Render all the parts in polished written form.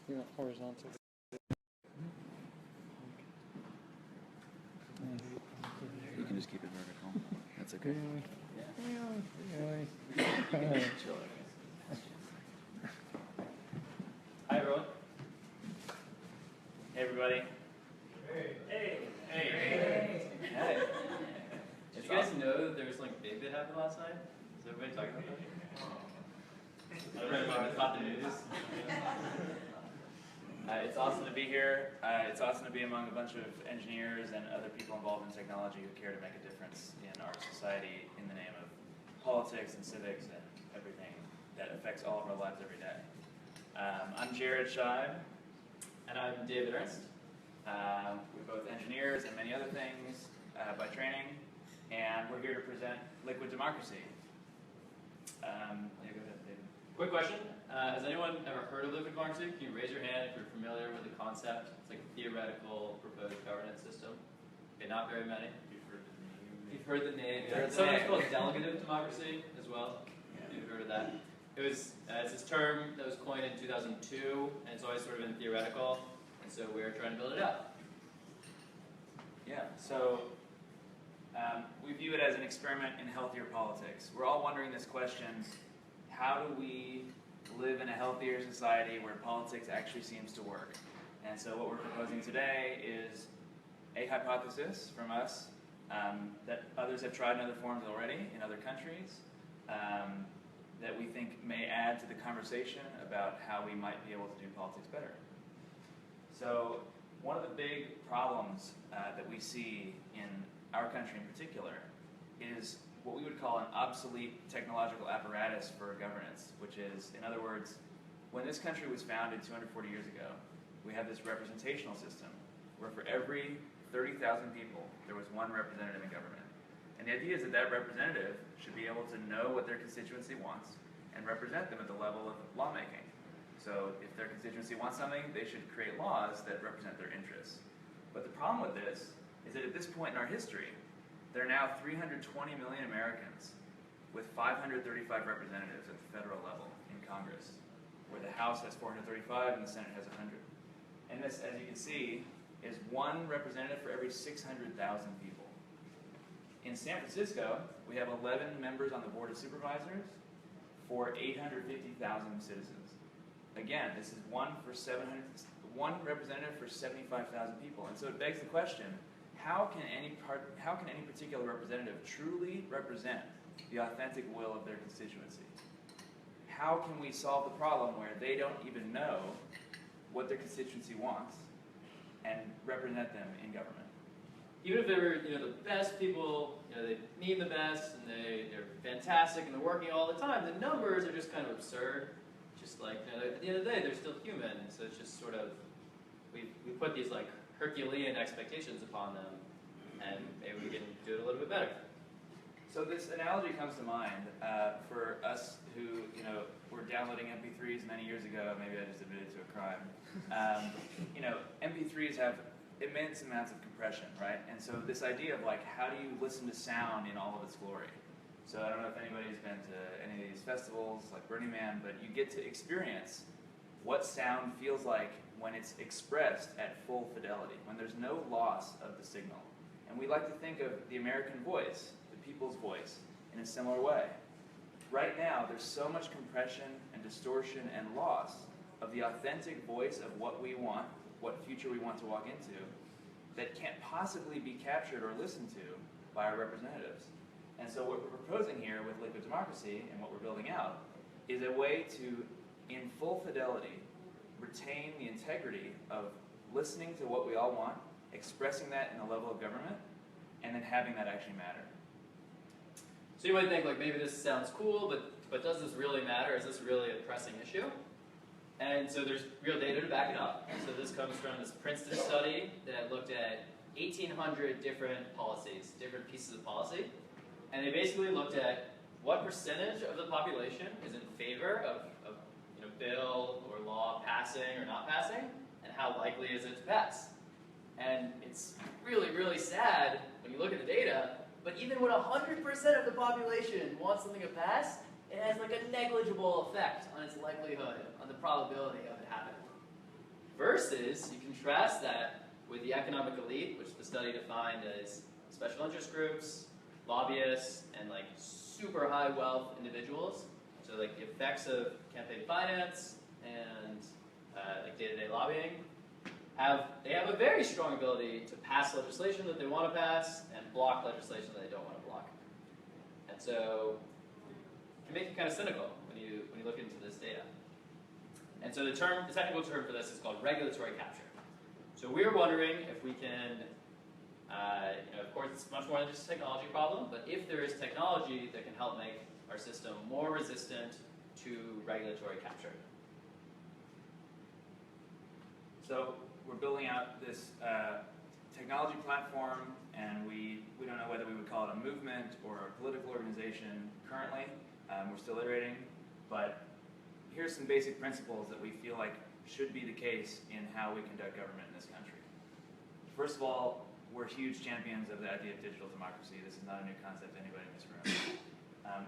You want horizontal? You can just keep it vertical. That's okay. Chill. Hi, everyone. Hey, everybody. Hey. Hey. Hey. Hey. Hey. Did you guys know that there was something big that happened last night? Is everybody talking about that? I don't know if it's not the news. It's awesome to be here. It's awesome to be among a bunch of engineers and other people involved in technology who care to make a difference in our society in the name of politics and civics and everything that affects all of our lives every day. I'm Scheib. And I'm David Ernst. We're both engineers and many other things by training, and we're here to present Liquid Democracy. Yeah, go ahead, David. Quick question. Has anyone ever heard of liquid democracy? Can you raise your hand if you're familiar with the concept? It's like a theoretical proposed governance system. Okay, not very many. You've heard the name. It's sometimes called delegative democracy as well. Yeah. You've heard of that. It was, it's this term that was coined in 2002, and it's always sort of been theoretical, and so we're trying to build it out. Yeah, so we view it as an experiment in healthier politics. We're all wondering this question: how do we live in a healthier society where politics actually seems to work? And so what we're proposing today is a hypothesis from us that others have tried in other forms already in other countries that we think may add to the conversation about how we might be able to do politics better. So one of the big problems that we see in our country in particular is what we would call an obsolete technological apparatus for governance, which is, in other words, when this country was founded 240 years ago, we have this representational system where for every 30,000 people, there was one representative in government. And the idea is that that representative should be able to know what their constituency wants and represent them at the level of lawmaking. So if their constituency wants something, they should create laws that represent their interests. But the problem with this is that at this point in our history, there are now 320 million Americans with 535 representatives at the federal level in Congress, where the House has 435 and the Senate has 100. And this, as you can see, is one representative for every 600,000 people. In San Francisco, we have 11 members on the Board of Supervisors for 850,000 citizens. Again, this is one representative for 75,000 people. And so it begs the question, how can any particular representative truly represent the authentic will of their constituency? How can we solve the problem where they don't even know what their constituency wants and represent them in government? Even if they were, the best people, they mean the best and they're fantastic and they're working all the time, the numbers are just kind of absurd. Just like, at the end of the day, they're still human. So it's just sort of, we put these like Herculean expectations upon them, and maybe we can do it a little bit better. So this analogy comes to mind for us who, were downloading MP3s many years ago. Maybe I just admitted to a crime. MP3s have immense amounts of compression, right? And so this idea of like, how do you listen to sound in all of its glory? So I don't know if anybody's been to any of these festivals like Burning Man, but you get to experience what sound feels like when it's expressed at full fidelity, when there's no loss of the signal. And we like to think of the American voice, the people's voice, in a similar way. Right now, there's so much compression and distortion and loss of the authentic voice of what we want, what future we want to walk into, that can't possibly be captured or listened to by our representatives. And so what we're proposing here with liquid democracy and what we're building out is a way to, in full fidelity, retain the integrity of listening to what we all want, expressing that in the level of government, and then having that actually matter. So you might think, like, maybe this sounds cool, but does this really matter? Is this really a pressing issue? And so there's real data to back it up. So this comes from this Princeton study that looked at 1,800 different policies, different pieces of policy. And they basically looked at what percentage of the population is in favor of bill or law passing or not passing, and how likely is it to pass. And it's really, really sad when you look at the data, but even when 100% of the population wants something to pass, it has like a negligible effect on its likelihood, on the probability of it happening. Versus, you contrast that with the economic elite, which the study defined as special interest groups, lobbyists, and like super high wealth individuals. So like the effects of campaign finance and like day-to-day lobbying they have a very strong ability to pass legislation that they want to pass and block legislation that they don't want to block. And so it can make you kind of cynical when you look into this data. And so the technical term for this is called regulatory capture. So we're wondering if we can, of course it's much more than just a technology problem, but if there is technology that can help make our system more resistant to regulatory capture. So we're building out this technology platform, and we don't know whether we would call it a movement or a political organization currently. We're still iterating, but here's some basic principles that we feel like should be the case in how we conduct government in this country. First of all, we're huge champions of the idea of digital democracy. This is not a new concept to anybody in this room.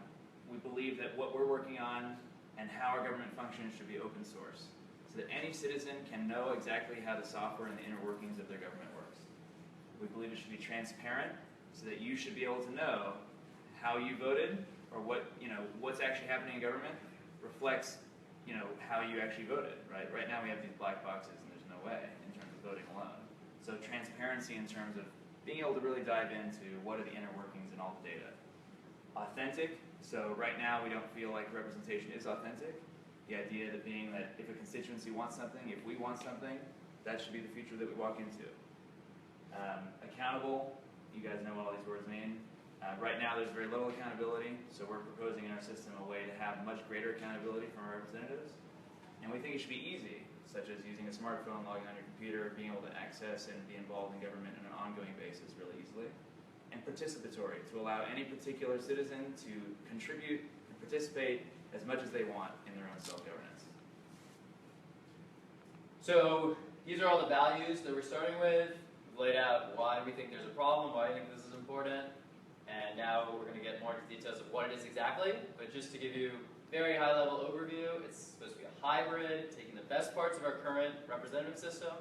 We believe that what we're working on and how our government functions should be open source, so that any citizen can know exactly how the software and the inner workings of their government works. We believe it should be transparent, so that you should be able to know how you voted, or what's actually happening in government reflects how you actually voted, right? Right now we have these black boxes and there's no way in terms of voting alone. So transparency in terms of being able to really dive into what are the inner workings and all the data. Authentic, so right now we don't feel like representation is authentic. The idea being that if a constituency wants something, if we want something, that should be the future that we walk into. Accountable, you guys know what all these words mean. Right now there's very little accountability, so we're proposing in our system a way to have much greater accountability from our representatives. And we think it should be easy, such as using a smartphone, logging on your computer, being able to access and be involved in government on an ongoing basis really easily. And participatory, to allow any particular citizen to contribute and participate as much as they want in their own self-governance. So these are all the values that we're starting with. We've laid out why we think there's a problem, why I think this is important. And now we're going to get more into details of what it is exactly. But just to give you a very high-level overview, it's supposed to be a hybrid, taking the best parts of our current representative system,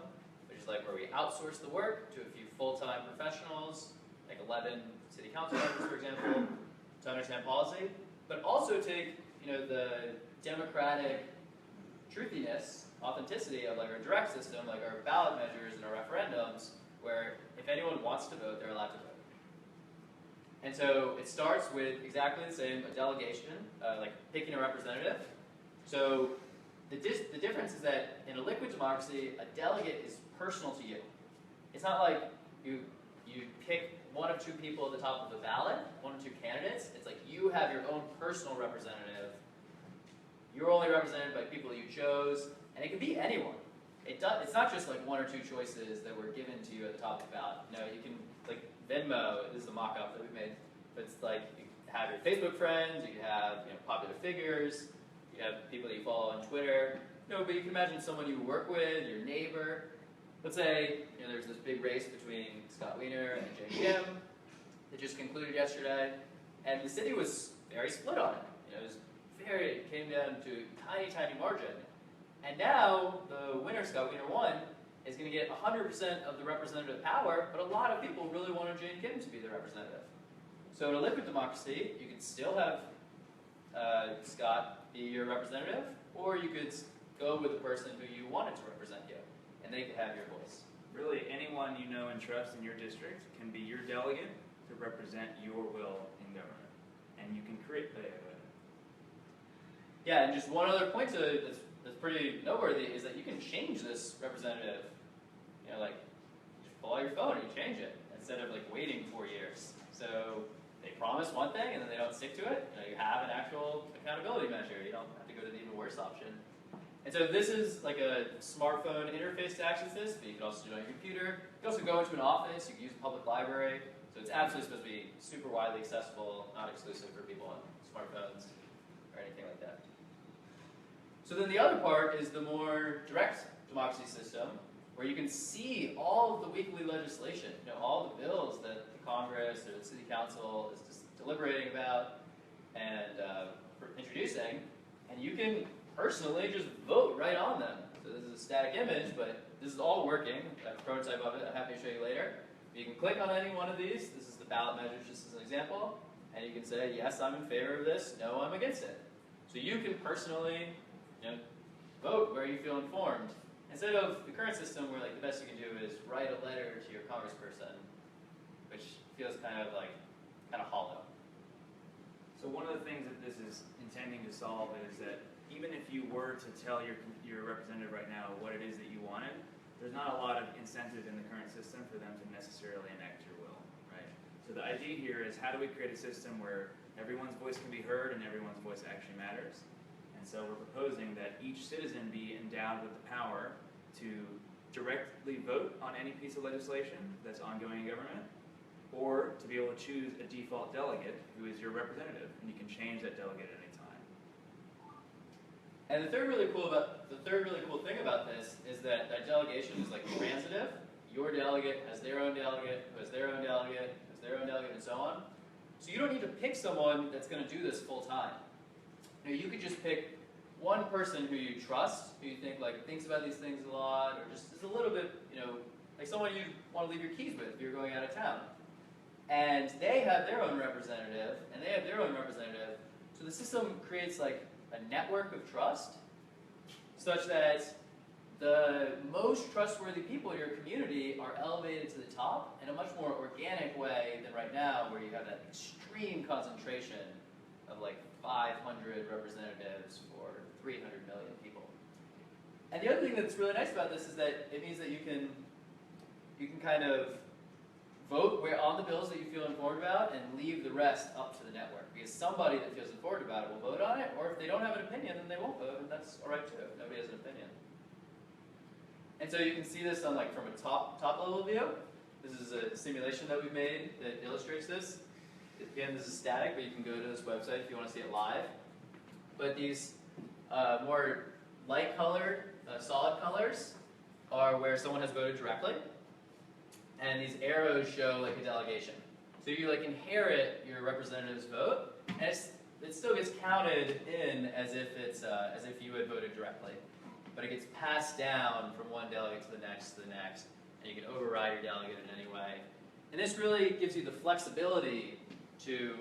which is like where we outsource the work to a few full-time professionals, like 11 city council members, for example, to understand policy, but also take the democratic truthiness, authenticity of like our direct system, like our ballot measures and our referendums, where if anyone wants to vote, they're allowed to vote. And so it starts with exactly the same, a delegation, like picking a representative. So the difference is that in a liquid democracy, a delegate is personal to you. It's not like you pick one of two people at the top of the ballot, one or two candidates. It's like you have your own personal representative. You're only represented by people you chose, and it can be anyone. It's not just like one or two choices that were given to you at the top of the ballot. You can, like Venmo, this is a mock-up that we made, but it's like you have your Facebook friends, you have popular figures, you have people that you follow on Twitter. But you can imagine someone you work with, your neighbor. Let's say there's this big race between Scott Wiener and Jane Kim that just concluded yesterday, and the city was very split on it. It came down to a tiny margin. And now the winner, Scott Wiener, won, is going to get 100% of the representative power, but a lot of people really wanted Jane Kim to be the representative. So in a liquid democracy, you could still have Scott be your representative, or you could go with the person who you wanted to represent you, and they could have your voice. Really, anyone you know and trust in your district can be your delegate to represent your will in government. And you can create the Yeah, and just one other point that's pretty noteworthy is that you can change this representative. Like, you just pull out your phone and you change it instead of like waiting 4 years. So they promise one thing and then they don't stick to it. You have an actual accountability measure. You don't have to go to the even worse option. And so this is like a smartphone interface to access this, but you can also do it on your computer. You can also go into an office. You can use a public library. So it's absolutely supposed to be super widely accessible, not exclusive for people on smartphones or anything like that. So then the other part is the more direct democracy system, where you can see all of the weekly legislation, all the bills that the Congress or the City Council is just deliberating about and introducing, and you can personally just vote right on them. So So this is a static image, but this is all working. I have a prototype of it. I'm happy to show you later. You can click on any one of these. This is the ballot measures, just as an example. And you can say, yes, I'm in favor of this. No, I'm against it. So you can personally, vote where you feel informed. Instead of the current system where the best you can do is write a letter to your congressperson, which feels kind of hollow. So one of the things that this is intending to solve is that even if you were to tell your representative right now what it is that you wanted, there's not a lot of incentive in the current system for them to necessarily enact your will, right? So the idea here is how do we create a system where everyone's voice can be heard and everyone's voice actually matters? And so we're proposing that each citizen be endowed with the power to directly vote on any piece of legislation that's ongoing in government, or to be able to choose a default delegate who is your representative, and you can change that delegate at any time. And the third really cool thing about this is that delegation is transitive. Your delegate has their own delegate, who has their own delegate, who has their own delegate, and so on. So you don't need to pick someone that's going to do this full time. You could just pick one person who you trust, who you think thinks about these things a lot, or just is a little bit, someone you want to leave your keys with if you're going out of town. And they have their own representative, and they have their own representative. So the system creates a network of trust, such that the most trustworthy people in your community are elevated to the top in a much more organic way than right now, where you have that extreme concentration of 500 representatives for 300 million people. And the other thing that's really nice about this is that it means that you can kind of vote on the bills that you feel informed about and leave the rest up to the network. Because somebody that feels informed about it will vote on it, or if they don't have an opinion, then they won't vote, and that's all right too. Nobody has an opinion. And so you can see this on from a top level view. This is a simulation that we made that illustrates this. Again, this is static, but you can go to this website if you want to see it live. But these more light-colored, solid colors are where someone has voted directly. And these arrows show a delegation. So you inherit your representative's vote, and it still gets counted in as if you had voted directly. But it gets passed down from one delegate to the next, and you can override your delegate in any way. And this really gives you the flexibility to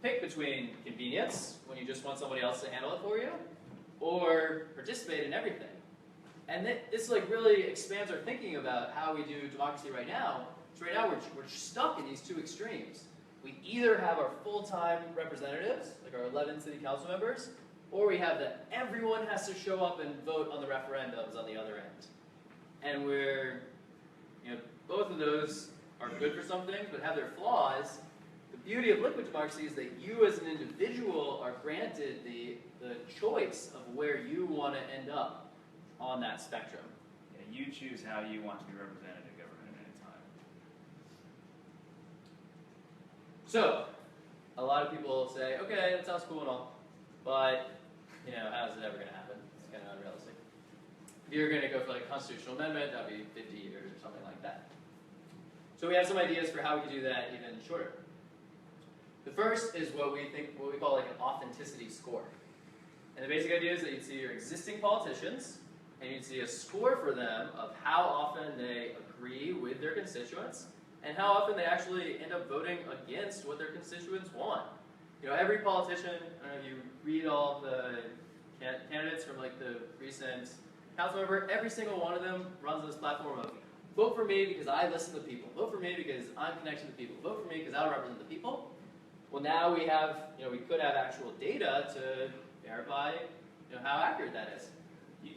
pick between convenience, when you just want somebody else to handle it for you, or participate in everything. And this really expands our thinking about how we do democracy right now. So right now we're stuck in these two extremes. We either have our full-time representatives, our 11 city council members, or we have that everyone has to show up and vote on the referendums on the other end. And both of those are good for some things, but have their flaws. The beauty of liquid democracy is that you as an individual are granted the choice of where you want to end up on that spectrum. Yeah, you choose how you want to be represented in government at any time. So, a lot of people say, okay, that sounds cool and all, but how is it ever going to happen? It's kind of unrealistic. If you're going to go for a constitutional amendment, that would be 50 years or something like that. So we have some ideas for how we can do that even shorter. The first is what we call an authenticity score. And the basic idea is that you'd see your existing politicians, and you'd see a score for them of how often they agree with their constituents, and how often they actually end up voting against what their constituents want. Every politician, I don't know if you read all the candidates from the recent council member, every single one of them runs this platform of vote for me because I listen to people, vote for me because I'm connected to people, vote for me because I represent the people. Well, now we have, we could have actual data to verify, how accurate that is.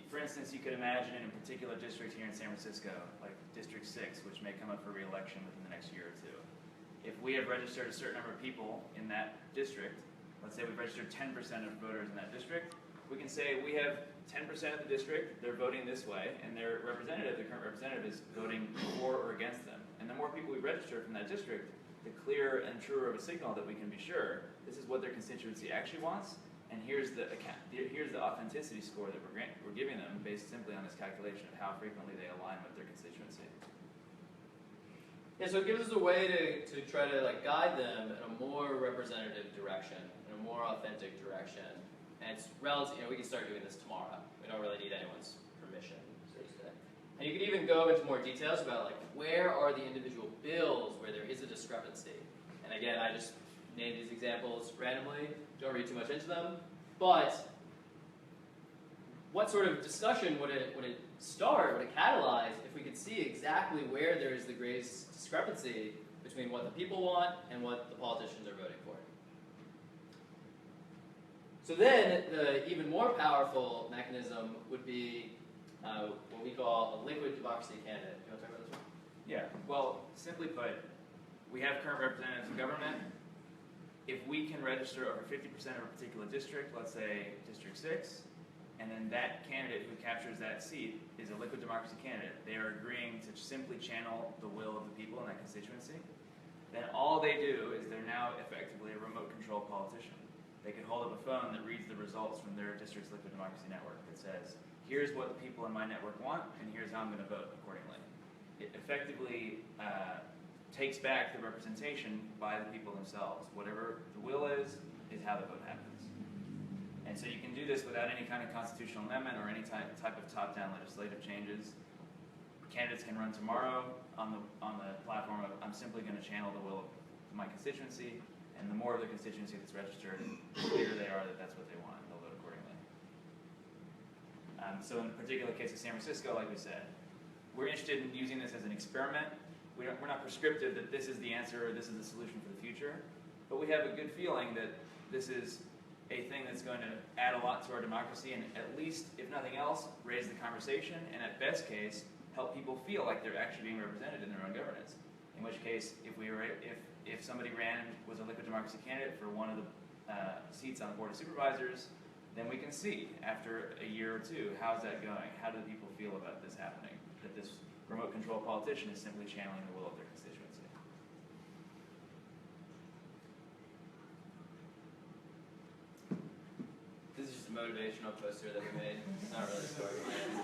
For instance, you could imagine in a particular district here in San Francisco, like District 6, which may come up for re-election within the next year or two. If we have registered a certain number of people in that district, let's say we've registered 10% of voters in that district, we can say we have 10% of the district, they're voting this way, and their representative, the current representative, is voting for or against them. And the more people we register from that district, the clearer and truer of a signal that we can be sure this is what their constituency actually wants, and here's the authenticity score that we're giving them based simply on this calculation of how frequently they align with their constituency. Yeah, so it gives us a way to try to guide them in a more representative direction, in a more authentic direction. And it's relative, we can start doing this tomorrow. We don't really need anyone's permission, so to say. And you can even go into more details about like where are the individual bills where there is a discrepancy. And again, I just named these examples randomly. Don't read too much into them. But what sort of discussion would it start, would it catalyze if we could see exactly where there is the greatest discrepancy between what the people want and what the politicians are voting for? So then, the even more powerful mechanism would be what we call a liquid democracy candidate. Do you want to talk about this one? Yeah, well, simply put, we have current representatives of government. If we can register over 50% of a particular district, let's say District 6, and then that candidate who captures that seat is a liquid democracy candidate, they are agreeing to simply channel the will of the people in that constituency, then all they do is they're now effectively a remote control politician. They could hold up a phone that reads the results from their district's liquid democracy network that says, here's what the people in my network want, and here's how I'm going to vote accordingly. It effectively takes back the representation by the people themselves. Whatever the will is how the vote happens. And so you can do this without any kind of constitutional amendment or any type of top-down legislative changes. Candidates can run tomorrow on the platform of, I'm simply going to channel the will of my constituency, and the more of the constituency that's registered, the clearer they are that that's what they want, and they'll vote accordingly. So in the particular case of San Francisco, like we said, we're interested in using this as an experiment. We're not prescriptive that this is the answer or this is the solution for the future, but we have a good feeling that this is a thing that's going to add a lot to our democracy and at least, if nothing else, raise the conversation and at best case, help people feel like they're actually being represented in their own governance. In which case, if somebody was a liquid democracy candidate for one of the seats on the Board of Supervisors, then we can see after a year or two, how's that going? How do the people feel about this happening? That this remote control politician is simply channeling the will of their constituency. This is just a motivational poster that we made. It's not really a story behind it.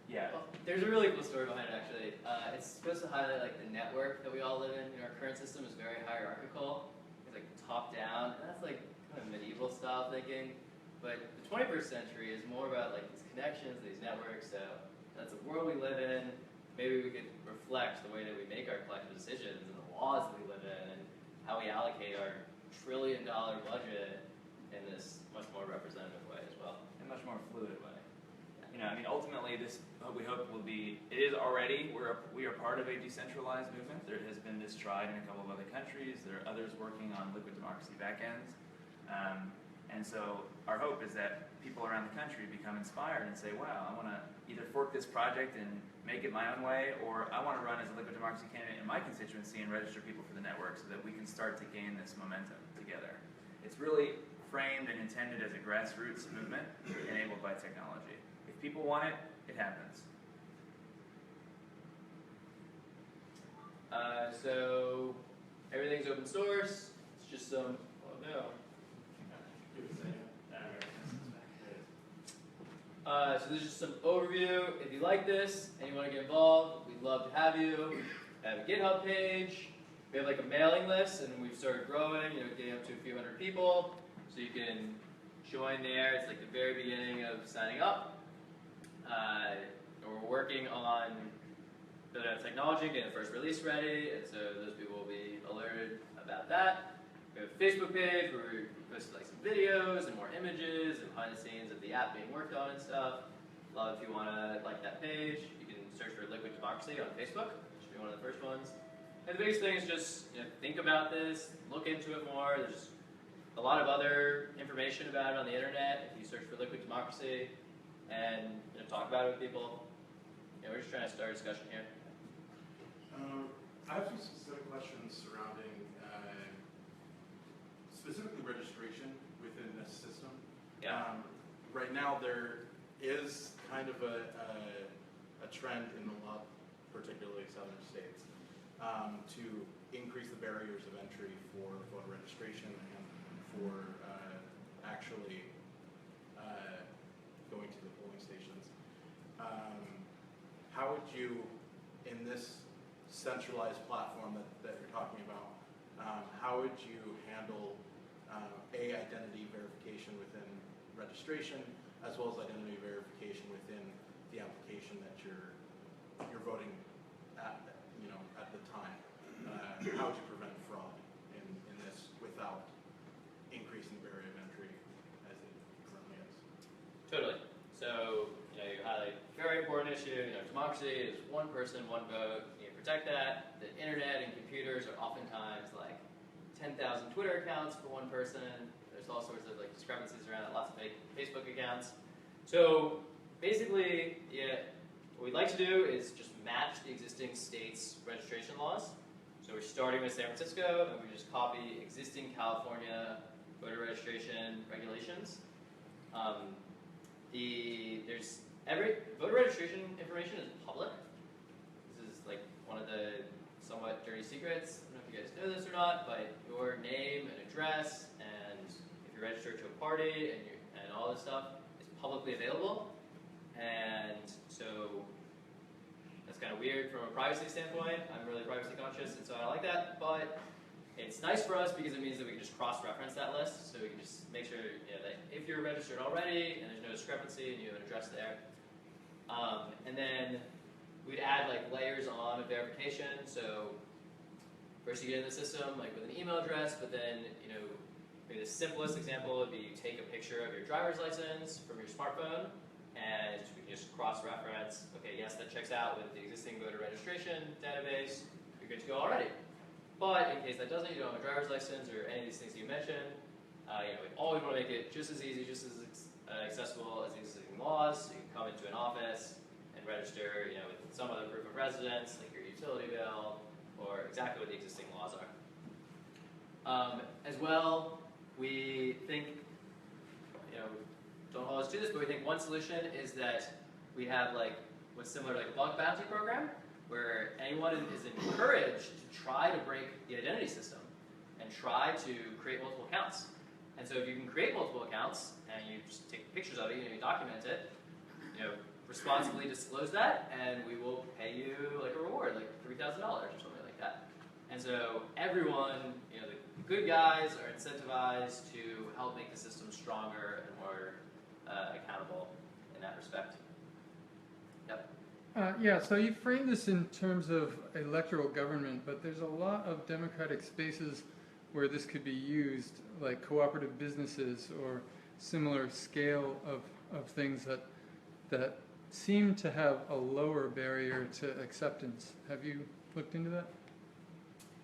Yeah. Well, there's a really cool story behind it, actually. It's supposed to highlight like the network that we all live in. Our current system is very hierarchical. It's like top down, and that's like kind of medieval style thinking. But the 21st century is more about like these connections, these networks. So that's the world we live in. Maybe we could reflect the way that we make our collective decisions and the laws that we live in, and how we allocate our trillion-dollar budget in this much more representative way as well. In a much more fluid way. Ultimately, this we hope will be. It is already. We are part of a decentralized movement. There has been this tried in a couple of other countries. There are others working on liquid democracy backends, and so our hope is that people around the country become inspired and say, "Wow, I want to either fork this project and make it my own way, or I want to run as a liquid democracy candidate in my constituency and register people for the network so that we can start to gain this momentum together." It's really framed and intended as a grassroots movement enabled by technology. If people want it, it happens. So everything's open source. It's just some. Oh no. So this is just some overview. If you like this and you want to get involved, we'd love to have you. We have a GitHub page. We have like a mailing list, and we've started growing. Getting up to a few hundred people. So you can join there. It's like the very beginning of signing up. We're working on building out technology, getting the first release ready, and so those people will be alerted about that. We have a Facebook page where we post like some videos and more images and behind the scenes of the app being worked on and stuff. Love if you want to like that page. You can search for Liquid Democracy on Facebook, which should be one of the first ones. And the biggest thing is just think about this, look into it more. There's a lot of other information about it on the internet if you search for Liquid Democracy, and talk about it with people. We're just trying to start a discussion here. I have some specific questions surrounding specifically registration within this system. Yeah. Right now there is kind of a trend in a lot, particularly southern states, to increase the barriers of entry for voter registration and for actually going to the polling stations. How would you, in this centralized platform that you're talking about, how would you handle identity verification within registration, as well as identity verification within the application that you're voting at, at the time. How would you prevent fraud in this without increasing the barrier of entry as it currently is? Totally. So, you highlight very important issue. Democracy is one person, one vote. You protect that. The internet and computers are oftentimes like 10,000 Twitter accounts for one person. There's all sorts of like discrepancies around it. Lots of fake Facebook accounts. So basically, what we'd like to do is just match the existing state's registration laws. So we're starting with San Francisco, and we just copy existing California voter registration regulations. Voter registration information is public. This is like one of the somewhat dirty secrets. I don't know if you guys know this or not, but your name and address, and if you're registered to a party and all this stuff is publicly available. And so that's kind of weird from a privacy standpoint. I'm really privacy conscious, and so I don't like that. But it's nice for us because it means that we can just cross-reference that list. So we can just make sure that if you're registered already and there's no discrepancy and you have an address there. And then we'd add like layers on of verification. So first you get in the system like with an email address, but then maybe the simplest example would be you take a picture of your driver's license from your smartphone, and we can just cross-reference. Okay, yes, that checks out with the existing voter registration database. You're good to go already. But in case that doesn't, you don't have a driver's license or any of these things you mentioned, we always want to make it just as easy, just as accessible as the existing laws. So you can come into an office and register, with some other proof of residence, like your utility bill, or exactly what the existing laws are. As well, we think, don't always do this, but we think one solution is that we have like what's similar to like a bug bounty program, where anyone is encouraged to try to break the identity system and try to create multiple accounts. And so if you can create multiple accounts and you just take pictures of it and you document it, responsibly disclose that, and we will pay you like a reward, like $3,000 or something like that. And so everyone, the good guys are incentivized to help make the system stronger and more accountable in that respect. Yep. Yeah, so you frame this in terms of electoral government, but there's a lot of democratic spaces where this could be used, like cooperative businesses or similar scale of things that seem to have a lower barrier to acceptance. Have you looked into that?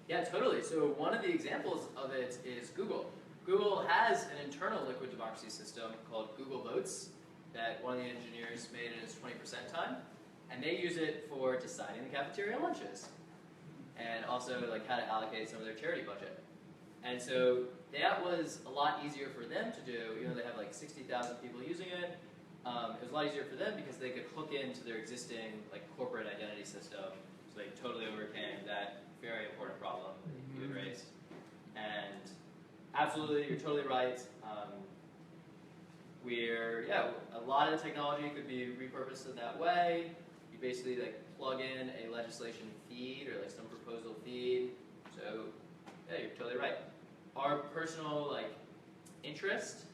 Yeah, totally. So one of the examples of it is Google. Google has an internal liquid democracy system called Google Votes that one of the engineers made in his 20% time. And they use it for deciding the cafeteria lunches and also like how to allocate some of their charity budget. And so that was a lot easier for them to do, even though they have like 60,000 people using it. It was a lot easier for them because they could hook into their existing like corporate identity system. So they totally overcame that very important problem that you had raised. And absolutely, you're totally right. A lot of the technology could be repurposed in that way. You basically like plug in a legislation feed or like some proposal feed. So yeah, you're totally right. Our personal interest,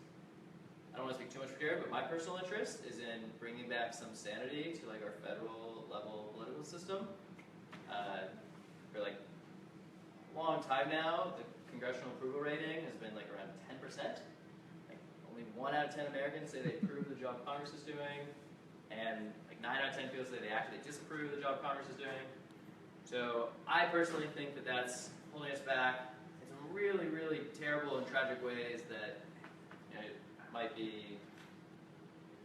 I don't want to speak too much for Jared, but my personal interest is in bringing back some sanity to like our federal level political system. For like a long time now, the congressional approval rating has been like around 10%. Only 1 out of 10 Americans say they approve of the job Congress is doing, and like 9 out of 10 people say they actually disapprove of the job Congress is doing. So I personally think that that's holding us back in some really, really terrible and tragic ways that might be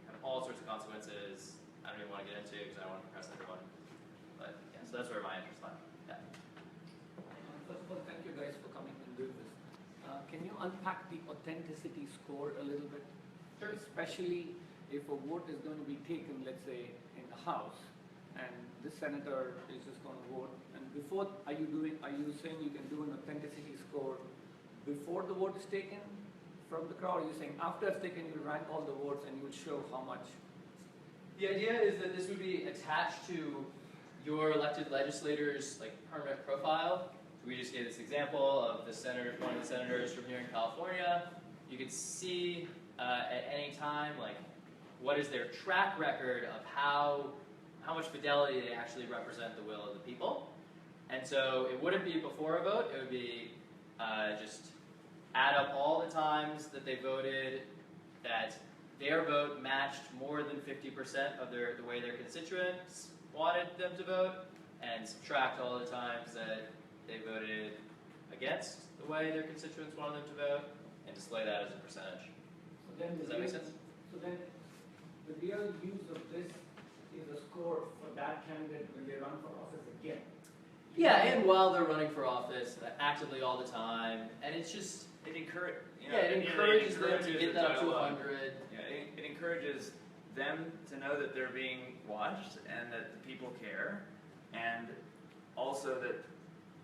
have all sorts of consequences I don't even want to get into because I don't want to depress everyone. But yeah, so that's where my interest lies. Yeah. First of all, thank you guys for coming and doing this. Can you unpack the authenticity score a little bit? Sure. Especially if a vote is going to be taken, let's say, in the House, and this senator is just going to vote. And before, are you saying you can do an authenticity score before the vote is taken from the crowd? Are you saying after it's taken, you'll rank all the votes and you'll show how much? The idea is that this would be attached to your elected legislator's permanent profile. So we just gave this example of the senator, one of the senators from here in California. You could see at any time, like, what is their track record of how much fidelity they actually represent the will of the people. And so it wouldn't be before a vote, it would be just add up all the times that they voted that their vote matched more than 50% of the way their constituents wanted them to vote, and subtract all the times that they voted against the way their constituents wanted them to vote, and display that as a percentage. So then Does that make sense? So then the real use of this is a score for that candidate when they run for office again. Yeah, and while they're running for office, actively all the time, and it's just, It encourages, it encourages them to get that up to 100. Yeah, it encourages them to know that they're being watched and that the people care, and also that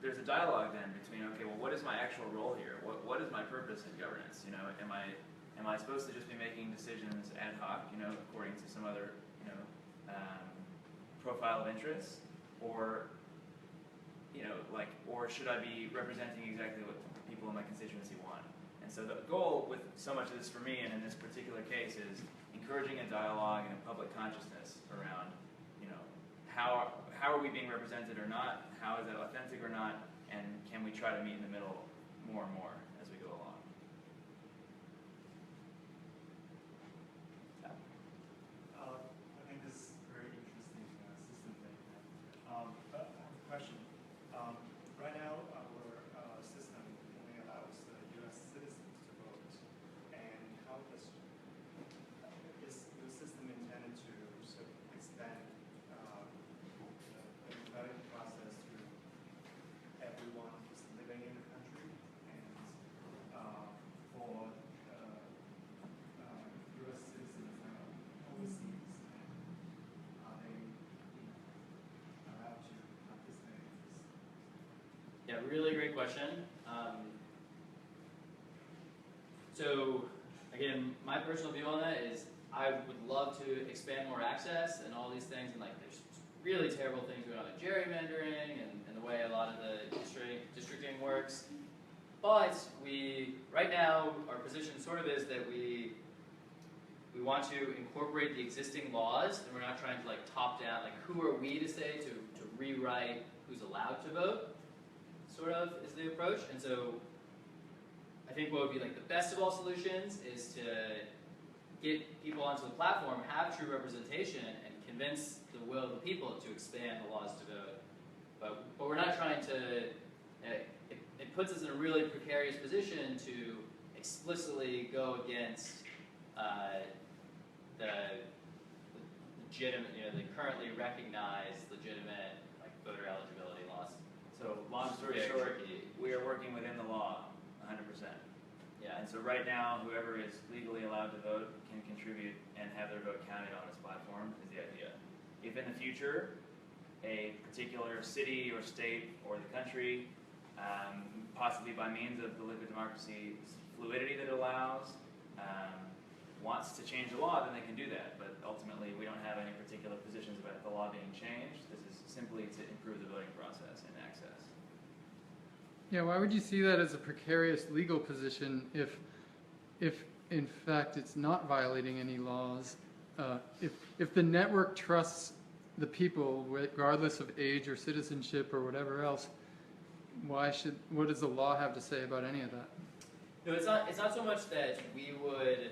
there's a dialogue then between, okay, well, what is my actual role here? What is my purpose in governance? Am I supposed to just be making decisions ad hoc, according to some other, profile of interest, or or should I be representing exactly what people in my constituency want? And so the goal with so much of this for me, and in this particular case, is encouraging a dialogue and a public consciousness around, how are we being represented or not? How is that authentic or not? And can we try to meet in the middle more and more as we go along? I think this is very interesting system that you have. I have a question. Right now, our system only allows U.S. citizens to vote, and how is the system intended to sort of expand the democratic process to everyone who's living in the country, and for U.S. citizens overseas, and are they allowed to participate in this? Yeah, really great question. So, again, my personal view on that is I would love to expand more access and all these things, and like there's really terrible things going on with gerrymandering and the way a lot of the districting works. But right now, our position sort of is that we want to incorporate the existing laws, and we're not trying to like top down, like who are we to say to rewrite who's allowed to vote, sort of is the approach. And so I think what would be like the best of all solutions is to get people onto the platform, have true representation, and convince the will of the people to expand the laws to vote. But we're not trying to, it puts us in a really precarious position to explicitly go against the legitimate, the currently recognized legitimate like voter eligibility laws. So, long story Very short, tricky. we are working within the law, 100%. Yeah. And so right now, whoever is legally allowed to vote can contribute and have their vote counted on this platform is the idea. If in the future, a particular city or state or the country, possibly by means of the liquid democracy fluidity that it allows, wants to change the law, then they can do that. But ultimately, we don't have any particular positions about the law being changed. This is simply to improve the voting process and access. Yeah, why would you see that as a precarious legal position if in fact it's not violating any laws? If the network trusts the people, regardless of age or citizenship or whatever else, what does the law have to say about any of that? No, it's not so much that we would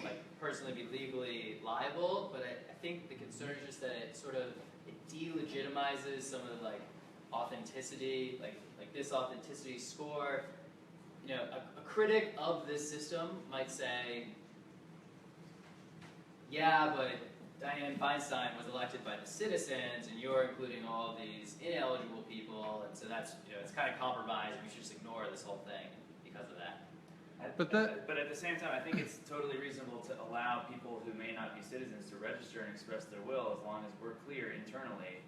like personally be legally liable, but I think the concern is just that it delegitimizes some of the like authenticity, like this authenticity score. A critic of this system might say, yeah, but Dianne Feinstein was elected by the citizens, and you're including all these ineligible people, and so that's, it's kind of compromised. We should just ignore this whole thing because of that. But at the same time, I think it's totally reasonable to allow people who may not be citizens to register and express their will, as long as we're clear internally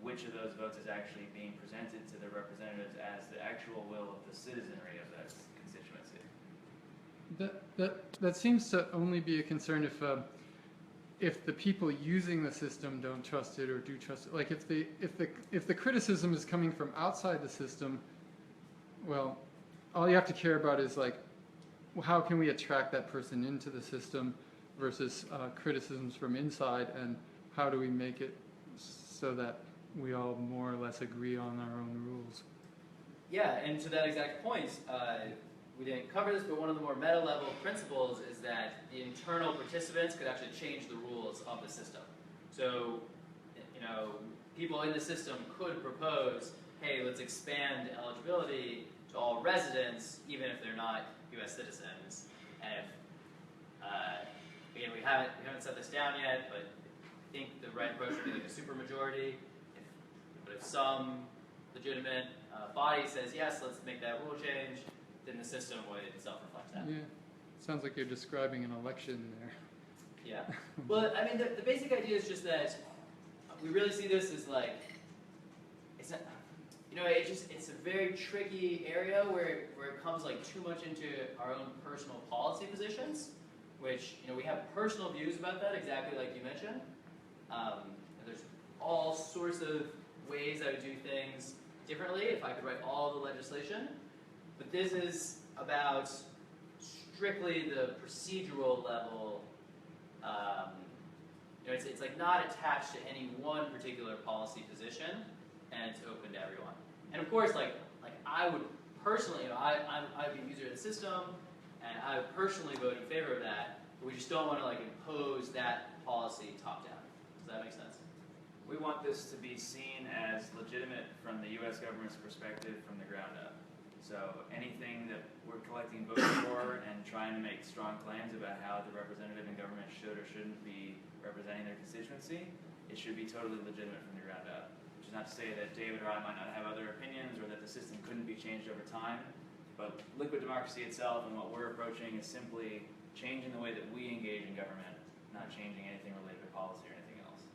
which of those votes is actually being presented to the representatives as the actual will of the citizenry of that constituency. That seems to only be a concern if the people using the system don't trust it or do trust it, like if the criticism is coming from outside the system, well, all you have to care about is like, how can we attract that person into the system versus criticisms from inside, and how do we make it so that we all more or less agree on our own rules? Yeah, and to that exact point, we didn't cover this, but one of the more meta-level principles is that the internal participants could actually change the rules of the system. So, you know, people in the system could propose, hey, let's expand eligibility to all residents, even if they're not U.S. citizens. And if, again, we haven't set this down yet, but I think the right approach would be like a supermajority. But if some legitimate body says, yes, let's make that rule change, then the system would self-reflect that. Yeah, sounds like you're describing an election there. Yeah. Well, I mean, the basic idea is just that we really see this as like, it's not, you know, it's a very tricky area where it comes like too much into our own personal policy positions, which, you know, we have personal views about that, exactly like you mentioned. And there's all sorts of ways I would do things differently if I could write all the legislation. But this is about strictly the procedural level. You know, it's like not attached to any one particular policy position, and it's open to everyone. And of course, like I would personally, you know, I'd be a user of the system, and I would personally vote in favor of that. But we just don't want to like impose that policy top down. Does that make sense? We want this to be seen as legitimate from the U.S. government's perspective from the ground up. So anything that we're collecting votes for and trying to make strong claims about how the representative in government should or shouldn't be representing their constituency, it should be totally legitimate from the ground up. Which is not to say that David or I might not have other opinions or that the system couldn't be changed over time, but liquid democracy itself and what we're approaching is simply changing the way that we engage in government, not changing anything related to policy or anything else.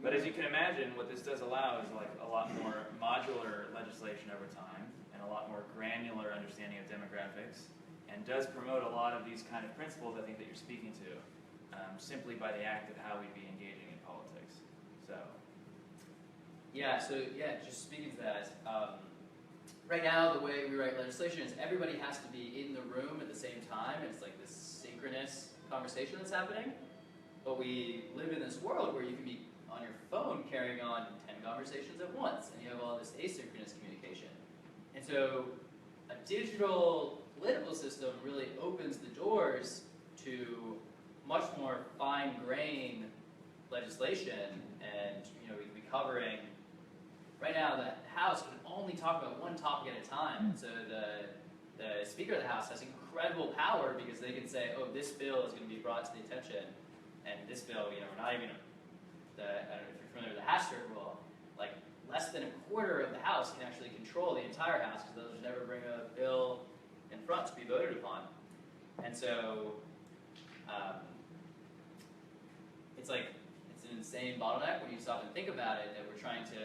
But as you can imagine, what this does allow is like a lot more modular legislation over time and a lot more granular understanding of demographics, and does promote a lot of these kind of principles I think that you're speaking to, simply by the act of how we'd be engaging in politics. So. Yeah, just speaking to that, right now the way we write legislation is everybody has to be in the room at the same time, and it's like this synchronous conversation that's happening. But we live in this world where you can be on your phone carrying on 10 conversations at once, and you have all this asynchronous communication. And so a digital political system really opens the doors to much more fine-grained legislation, and you know, we could be covering, right now the House can only talk about one topic at a time, and so the Speaker of the House has incredible power because they can say, oh, this bill is going to be brought to the attention, and this bill, you know, we're not even, I don't know if you're familiar with the Hastert rule, like less than a quarter of the House can actually control the entire House because they'll just never bring a bill in front to be voted upon. And so it's an insane bottleneck when you stop and think about it, that we're trying to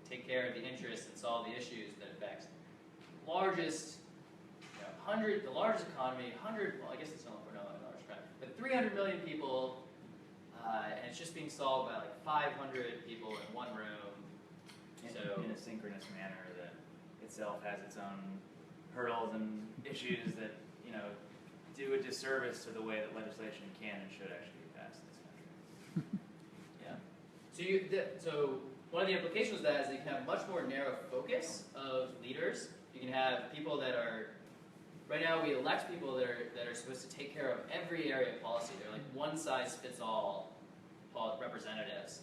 take care of the interests and solve the issues that affect the largest, the largest economy, well, I guess it's not a large economy, but 300 million people, and it's just being solved by like 500 people in one room. So in a synchronous manner that itself has its own hurdles and issues that, you know, do a disservice to the way that legislation can and should actually be passed in this country. Yeah. So one of the implications of that is that you can have a much more narrow focus of leaders. You can have people that are, right now we elect people that are supposed to take care of every area of policy. They're like one-size-fits-all representatives.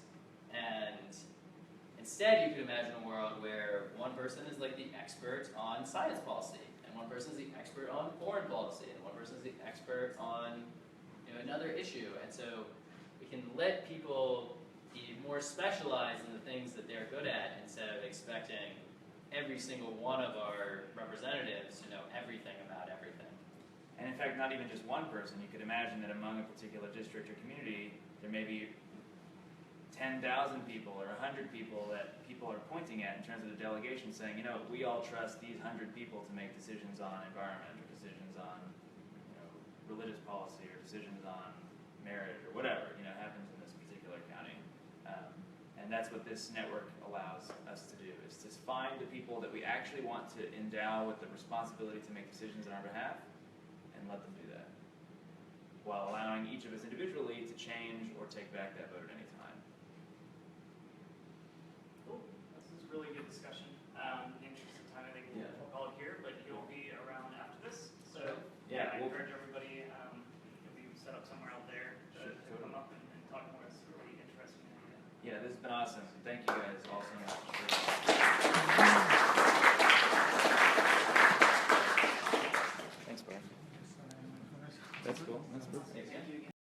And instead you could imagine a world where one person is like the expert on science policy, and one person is the expert on foreign policy, and one person is the expert on another issue. And so we can let people be more specialized in the things that they're good at instead of expecting every single one of our representatives to know everything about everything. And in fact, not even just one person. You could imagine that among a particular district or community, there may be 10,000 people or 100 people that people are pointing at in terms of the delegation, saying, you know, we all trust these 100 people to make decisions on environment or decisions on, religious policy or decisions on marriage or whatever, happens in this particular county. And that's what this network allows us to do, is to find the people that we actually want to endow with the responsibility to make decisions on our behalf and let them do that, while allowing each of us individually to change or take back that vote at any time. Cool. This is a really good discussion. In the interest of time, I think we'll call it here, but you'll be around after this. So I encourage everybody, you'll be set up somewhere out there to come up and talk more. It's really interesting. Yeah, this has been awesome. Thank you guys all so much.